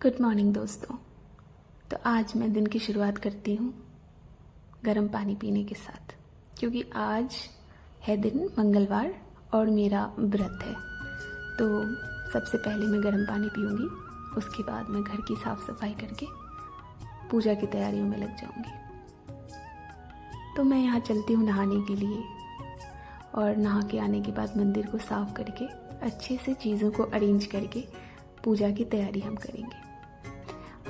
Good morning दोस्तों। तो आज मैं दिन की शुरुआत करती हूँ गर्म पानी पीने के साथ, क्योंकि आज है दिन मंगलवार और मेरा व्रत है। तो सबसे पहले मैं गर्म पानी पीऊँगी, उसके बाद मैं घर की साफ़ सफाई करके पूजा की तैयारियों में लग जाऊँगी। तो मैं यहाँ चलती हूँ नहाने के लिए, और नहा के आने के बाद मंदिर को साफ़ करके अच्छे से चीज़ों को अरेंज करके पूजा की तैयारी हम करेंगे।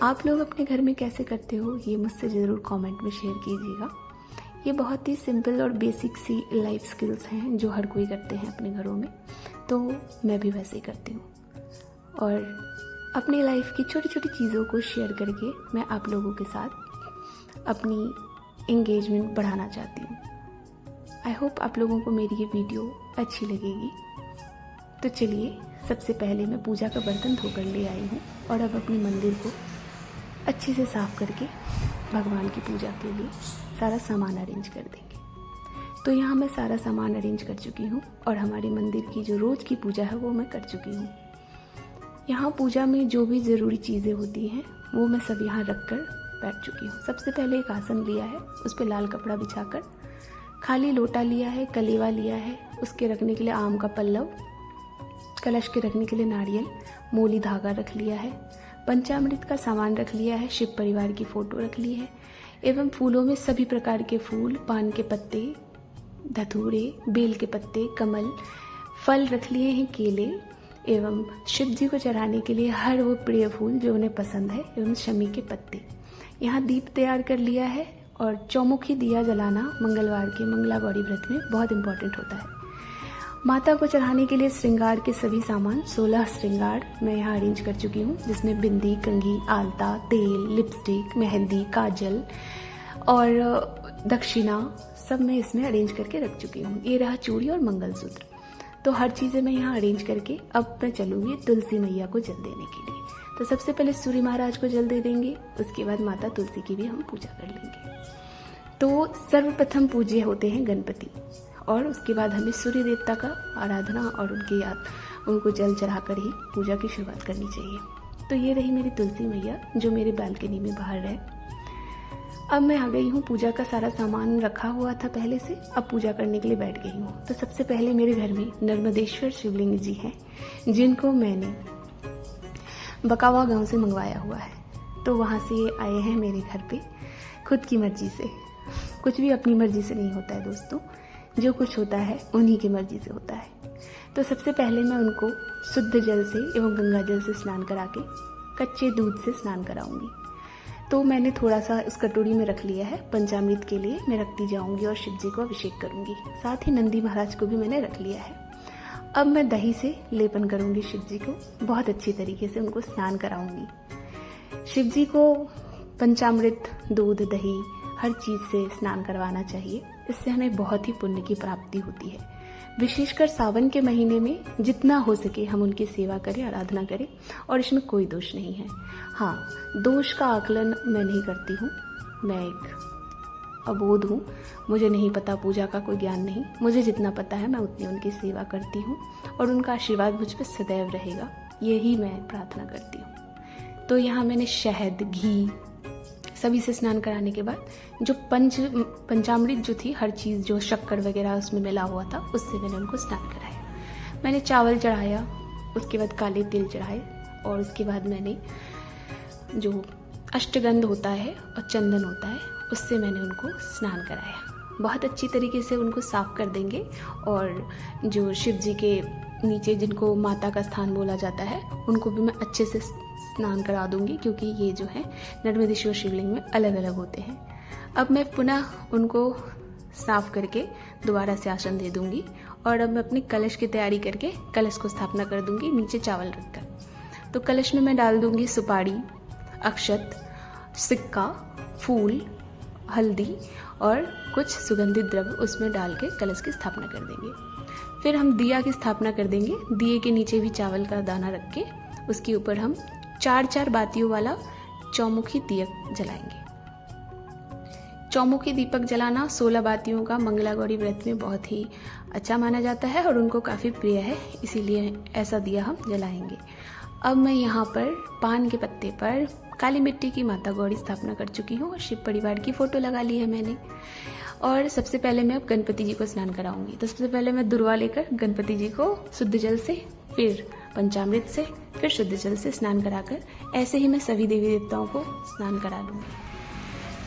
आप लोग अपने घर में कैसे करते हो ये मुझसे ज़रूर कमेंट में शेयर कीजिएगा। ये बहुत ही सिंपल और बेसिक सी लाइफ स्किल्स हैं जो हर कोई करते हैं अपने घरों में, तो मैं भी वैसे ही करती हूँ। और अपनी लाइफ की छोटी छोटी चीज़ों को शेयर करके मैं आप लोगों के साथ अपनी एंगेजमेंट बढ़ाना चाहती हूँ। आई होप आप लोगों को मेरी ये वीडियो अच्छी लगेगी। तो चलिए, सबसे पहले मैं पूजा का बर्तन धोकर ले आई हूँ और अब अपने मंदिर को अच्छे से साफ़ करके भगवान की पूजा के लिए सारा सामान अरेंज कर देंगे। तो यहाँ मैं सारा सामान अरेंज कर चुकी हूँ और हमारे मंदिर की जो रोज़ की पूजा है वो मैं कर चुकी हूँ। यहाँ पूजा में जो भी ज़रूरी चीज़ें होती हैं वो मैं सब यहाँ रख कर बैठ चुकी हूँ। सबसे पहले एक आसन लिया है, उस पर लाल कपड़ा बिछाकर खाली लोटा लिया है, कलेवा लिया है, उसके रखने के लिए आम का पल्लव, कलश के रखने के लिए नारियल, मोली धागा रख लिया है, पंचामृत का सामान रख लिया है, शिव परिवार की फ़ोटो रख ली है, एवं फूलों में सभी प्रकार के फूल, पान के पत्ते, धतूरे, बेल के पत्ते, कमल, फल रख लिए हैं, केले, एवं शिव जी को चढ़ाने के लिए हर वो प्रिय फूल जो उन्हें पसंद है, एवं शमी के पत्ते। यहाँ दीप तैयार कर लिया है, और चौमुखी दिया जलाना मंगलवार के मंगला गौरी व्रत में बहुत इम्पोर्टेंट होता है। माता को चढ़ाने के लिए श्रृंगार के सभी सामान 16 श्रृंगार मैं यहाँ अरेंज कर चुकी हूँ, जिसमें बिंदी, कंघी, आलता, तेल, लिपस्टिक, मेहंदी, काजल और दक्षिणा सब मैं इसमें अरेंज करके रख चुकी हूँ। ये रहा चूड़ी और मंगलसूत्र। तो हर चीज़ें मैं यहाँ अरेंज करके अब मैं चलूँगी तुलसी मैया को जल देने के लिए। तो सबसे पहले सूर्य महाराज को जल दे देंगे, उसके बाद माता तुलसी की भी हम पूजा कर लेंगे। तो सर्वप्रथम पूज्य होते हैं गणपति, और उसके बाद हमें सूर्य देवता का आराधना और उनको जल चढ़ाकर ही पूजा की शुरुआत करनी चाहिए। तो ये रही मेरी तुलसी मैया जो मेरे बालकनी में बाहर है। अब मैं आ गई हूँ, पूजा का सारा सामान रखा हुआ था पहले से, अब पूजा करने के लिए बैठ गई हूँ। तो सबसे पहले मेरे घर में नर्मदेश्वर शिवलिंग जी हैं, जिनको मैंने बकावा गांव से मंगवाया हुआ है। तो वहाँ से ये आए हैं मेरे घर पे खुद की मर्जी से। कुछ भी अपनी मर्जी से नहीं होता है दोस्तों, जो कुछ होता है उन्हीं की मर्जी से होता है। तो सबसे पहले मैं उनको शुद्ध जल से एवं गंगा जल से स्नान करा के कच्चे दूध से स्नान कराऊंगी। तो मैंने थोड़ा सा उस कटोरी में रख लिया है, पंचामृत के लिए मैं रखती जाऊंगी और शिव जी को अभिषेक करूंगी। साथ ही नंदी महाराज को भी मैंने रख लिया है। अब मैं दही से लेपन करूंगी शिव जी को, बहुत अच्छी तरीके से उनको स्नान कराऊंगी। शिव जी को पंचामृत, दूध, दही हर चीज़ से स्नान करवाना चाहिए। इससे हमें बहुत ही पुण्य की प्राप्ति होती है। विशेषकर सावन के महीने में जितना हो सके हम उनकी सेवा करें, आराधना करें, और इसमें कोई दोष नहीं है। हाँ, दोष का आकलन मैं नहीं करती हूँ, मैं एक अबोध हूँ, मुझे नहीं पता, पूजा का कोई ज्ञान नहीं। मुझे जितना पता है मैं उतनी उनकी सेवा करती हूँ, और उनका आशीर्वाद मुझ पर सदैव रहेगा, यही मैं प्रार्थना करती हूँ। तो यहाँ मैंने शहद, घी सभी से स्नान कराने के बाद जो पंचामृत जो थी, हर चीज़ जो शक्कर वगैरह उसमें मिला हुआ था, उससे मैंने उनको स्नान कराया। मैंने चावल चढ़ाया, उसके बाद काले तिल चढ़ाए, और उसके बाद मैंने जो अष्टगंध होता है और चंदन होता है उससे मैंने उनको स्नान कराया। बहुत अच्छी तरीके से उनको साफ कर देंगे, और जो शिव जी के नीचे जिनको माता का स्थान बोला जाता है उनको भी मैं अच्छे से स्नान करा दूंगी, क्योंकि ये जो है नर्मदेश्वर शिवलिंग में अलग अलग होते हैं। अब मैं पुनः उनको साफ करके दोबारा से आसन दे दूंगी, और अब मैं अपने कलश की तैयारी करके कलश को स्थापना कर दूंगी नीचे चावल रखकर। तो कलश में मैं डाल दूंगी सुपारी, अक्षत, सिक्का, फूल, हल्दी और कुछ सुगंधित द्रव्य उसमें डाल के कलश की स्थापना कर देंगे। फिर हम दिया की स्थापना कर देंगे। दिए के नीचे भी चावल का दाना रख के उसके ऊपर हम 4-4 बातियों वाला चौमुखी दीपक जलाएंगे। चौमुखी दीपक जलाना 16 बातियों का मंगला गौरी व्रत में बहुत ही अच्छा माना जाता है और उनको काफ़ी प्रिय है, इसीलिए ऐसा दिया हम जलाएंगे। अब मैं यहाँ पर पान के पत्ते पर काली मिट्टी की माता गौरी स्थापना कर चुकी हूँ और शिव परिवार की फ़ोटो लगा ली है मैंने। और सबसे पहले मैं अब गणपति जी को स्नान कराऊंगी। तो सबसे पहले मैं दुर्वा लेकर गणपति जी को शुद्ध जल से, फिर पंचामृत से, फिर शुद्ध जल से स्नान कराकर ऐसे ही मैं सभी देवी देवताओं को स्नान करा लूँगी।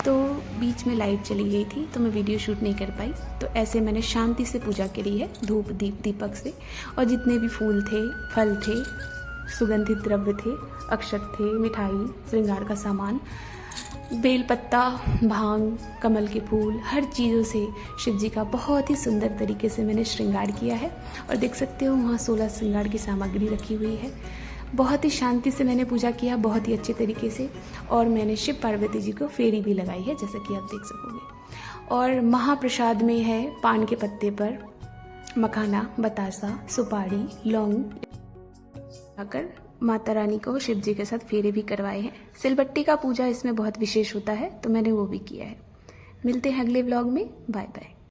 तो बीच में लाइट चली गई थी तो मैं वीडियो शूट नहीं कर पाई। तो ऐसे मैंने शांति से पूजा करी है, धूप दीप दीपक से। और जितने भी फूल थे, फल थे, सुगंधित द्रव्य थे, अक्षत थे, मिठाई, श्रृंगार का सामान, बेलपत्ता, भांग, कमल के फूल, हर चीज़ों से शिव जी का बहुत ही सुंदर तरीके से मैंने श्रृंगार किया है। और देख सकते हो वहाँ 16 श्रृंगार की सामग्री रखी हुई है। बहुत ही शांति से मैंने पूजा किया, बहुत ही अच्छे तरीके से। और मैंने शिव पार्वती जी को फेरी भी लगाई है, जैसा कि आप देख सकोगे। और महाप्रसाद में है पान के पत्ते पर मखाना, बतासा, सुपारी, लौंग आकर माता रानी को शिव जी के साथ फेरे भी करवाए हैं। सिलबट्टी का पूजा इसमें बहुत विशेष होता है, तो मैंने वो भी किया है। मिलते हैं अगले व्लॉग में। Bye bye.